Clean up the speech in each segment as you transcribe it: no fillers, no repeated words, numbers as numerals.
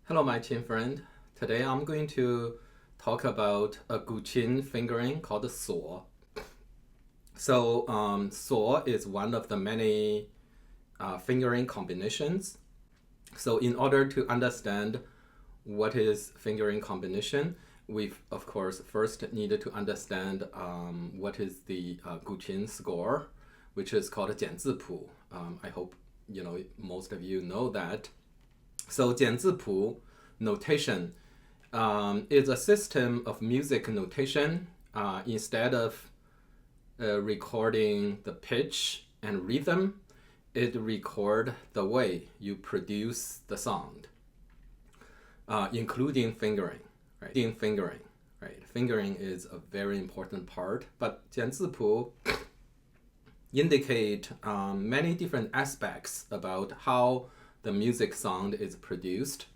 Hello, my chin friend. Today I'm going to talk about a Guqin fingering called suo. Suo is one of the many fingering combinations. So in order to understand what is fingering combination, we've of course first needed to understand what is the Guqin score, which is called 简字谱. I hope most of you know that. So 简字谱 notation is a system of music notation. Instead of recording the pitch and rhythm, it record the way you produce the sound, including fingering. Right? Fingering is a very important part, but 简字谱 indicate many different aspects about how the music sound is produced,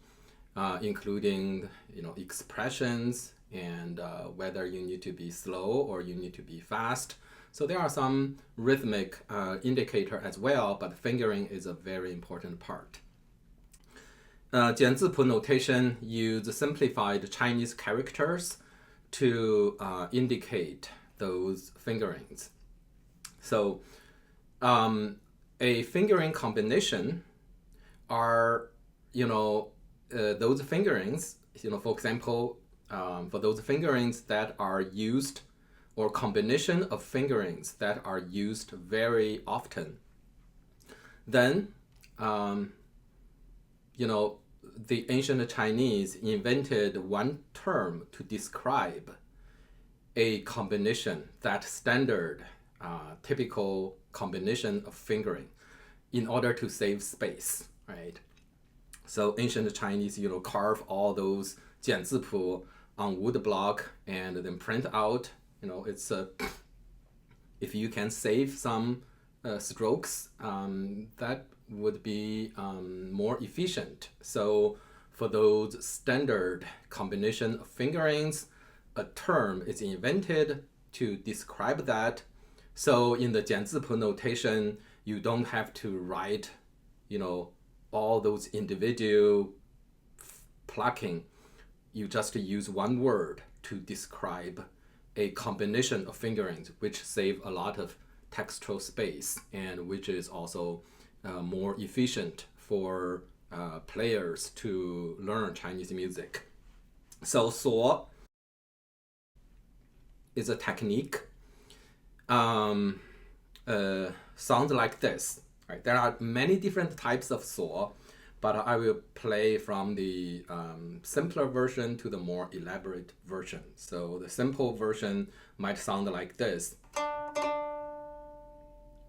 including expressions and whether you need to be slow or you need to be fast. So there are some rhythmic indicator as well, but fingering is a very important part. 简字谱 notation use simplified Chinese characters to indicate those fingerings. So a fingering combination are those fingerings, for example, for those fingerings that are used, or combination of fingerings that are used very often, then the ancient Chinese invented one term to describe a combination, that standard typical combination of fingering, in order to save space, right? So ancient Chinese, carve all those 简字谱 on wood block and then print out. It's if you can save some strokes, that would be more efficient. So for those standard combination of fingerings, a term is invented to describe that. So in the 简字谱 notation, you don't have to write, all those individual plucking. You just use one word to describe a combination of fingerings, which save a lot of textual space and which is also more efficient for players to learn Chinese music. So suo is a technique. Sounds like this. Right? There are many different types of suo, but I will play from the simpler version to the more elaborate version. So the simple version might sound like this.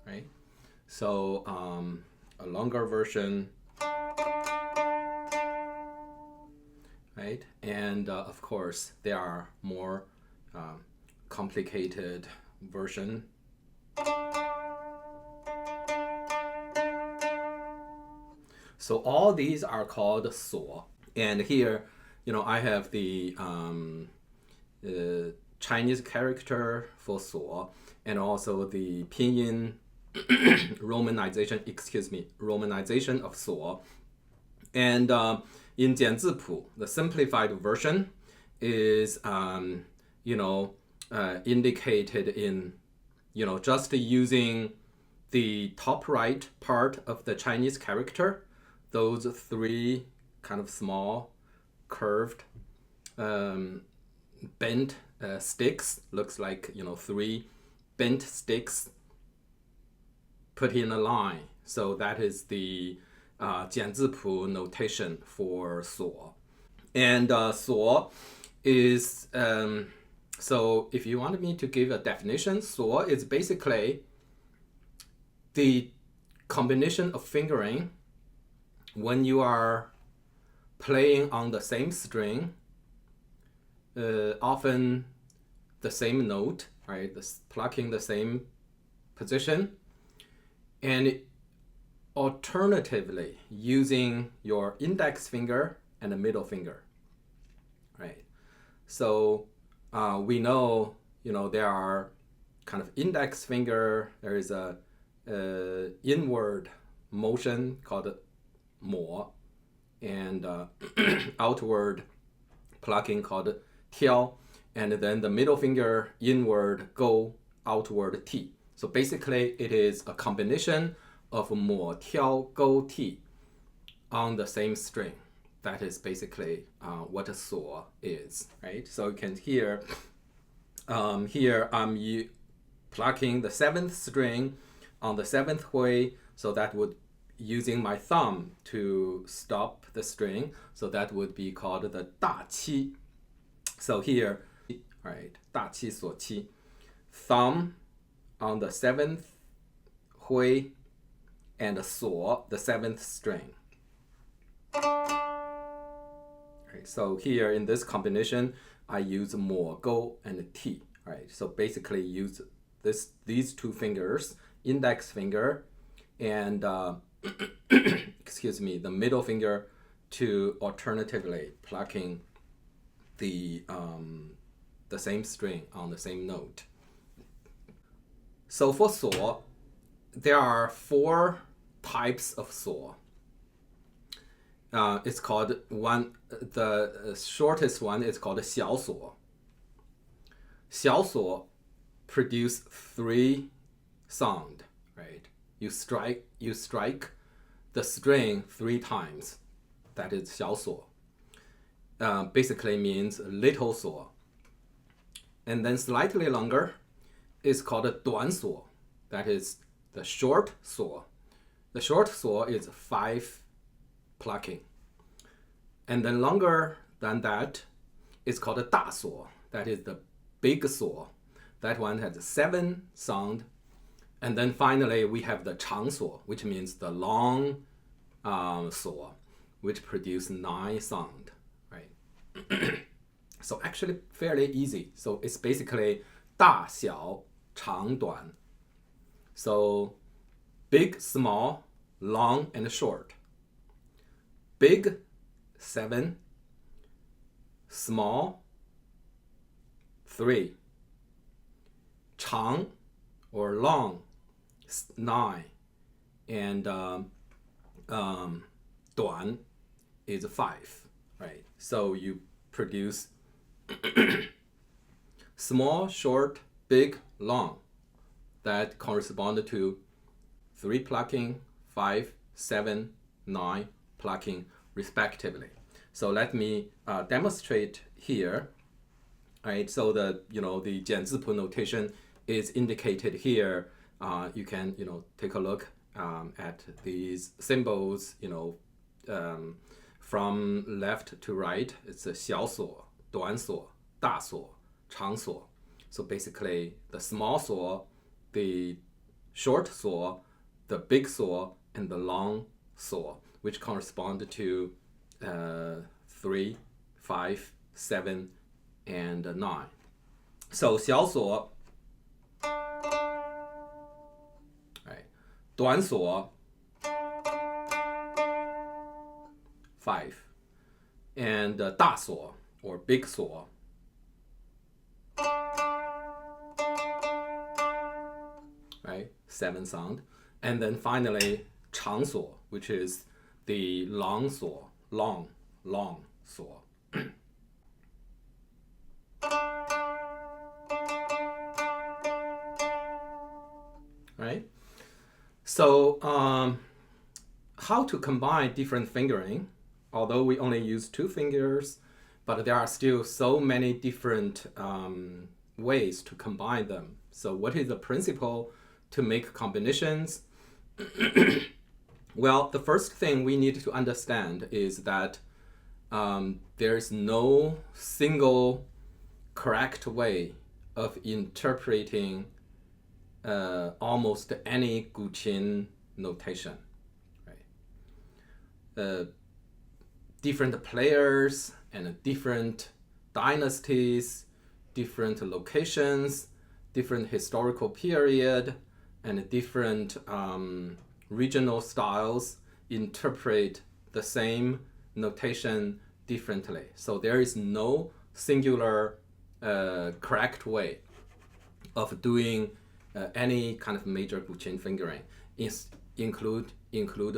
Right? So a longer version, right? And of course, there are more complicated version. So all these are called suo. And here, I have the Chinese character for suo, and also the pinyin romanization of suo. And in 简字谱, the simplified version is indicated in just using the top right part of the Chinese character, those three kind of small curved bent sticks, looks like three bent sticks put in a line. So that is the 简字谱 notation for suo. And suo is so if you want me to give a definition, suo is basically the combination of fingering when you are playing on the same string, often the same note, right? Plucking the same position, and alternatively using your index finger and the middle finger, right? So we know, there are kind of index finger, there is a inward motion called mo, and outward plucking called tiao, and then the middle finger inward go, outward ti. So basically it is a combination of mo, tiao, go, ti on the same string. That is basically what a suo is, right? So you can hear here I'm plucking the 7th string on the 7th hui, so that would using my thumb to stop the string, so that would be called the da qi. So here, right, da qi suo qi, thumb on the 7th hui and suo, the 7th string. Right, so here in this combination, I use mo, go, and ti. Right, so basically use these two fingers, index finger and excuse me, the middle finger, to alternatively plucking the same string on the same note. So for suo, there are 4 types of suo. It's called the shortest one is called xiaosuo. Xiaosuo produce 3 sound, right? You strike the string 3 times. That is xiaosuo. Basically means little suo. And then slightly longer is called duansuo. That is the short suo. The short suo is 5 plucking. And then longer than that is called dasuo. That is the big suo. That one has 7 sound. And then finally we have the changsuo, which means the long suo, which produce 9 sound, right? So actually fairly easy. So it's basically 大小长短. So big, small, long, and short. Big, 7. Small, 3. 长 or long, 9. And 短 is 5, right? So you produce small, short, big, long. That correspond to 3 plucking, 5, 7, 9 plucking respectively. So let me demonstrate here. Right, so the the 简字谱 notation is indicated here. You can take a look at these symbols. From left to right, it's a 小锁, 短锁, 大锁, 长锁. So basically, the small suo, the short suo, the big suo, and the long suo, which correspond to 3, 5, 7, and 9. So 小锁, right, 短锁, 5, and 大锁 or big suo, right, 7 sound, and then finally 长锁, which is the long suo, long suo. Right? So how to combine different fingering? Although we only use 2 fingers, but there are still so many different ways to combine them. So what is the principle to make combinations? Well, the first thing we need to understand is that there is no single correct way of interpreting almost any Guqin notation. Right? Different players and different dynasties, different locations, different historical period, and different regional styles interpret the same notation differently. So there is no singular correct way of doing any kind of major Guqin fingering, include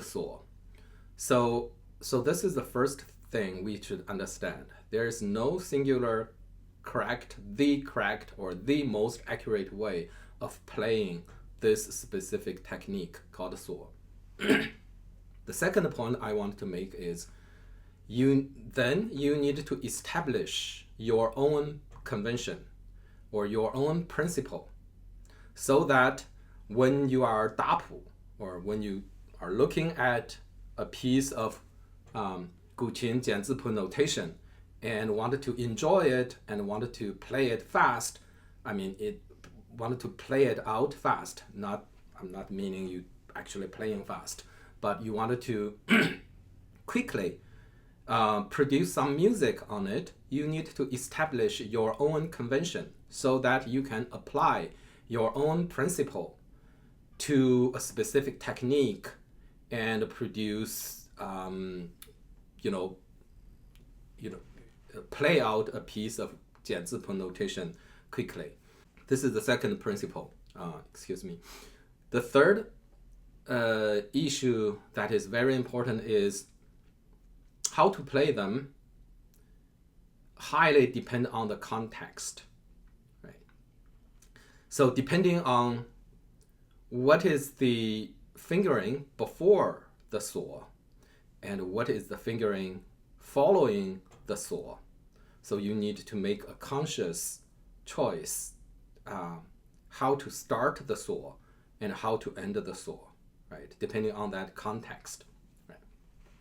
suo. So So this is the first thing we should understand. There is no singular correct, or the most accurate way of playing this specific technique called suo. The second point I want to make is you need to establish your own convention or your own principle, so that when you are dapu, or when you are looking at a piece of Guqin jianzipu notation and wanted to enjoy it and wanted to play it fast, wanted to play it out fast. I'm not meaning you actually playing fast, but you wanted to quickly produce some music on it. You need to establish your own convention so that you can apply your own principle to a specific technique and produce, play out a piece of jianzipu notation quickly. This is the second principle. The third issue that is very important is how to play them highly depend on the context, right? So depending on what is the fingering before the suo and what is the fingering following the suo, so you need to make a conscious choice how to start the suo and how to end the suo, right? Depending on that context.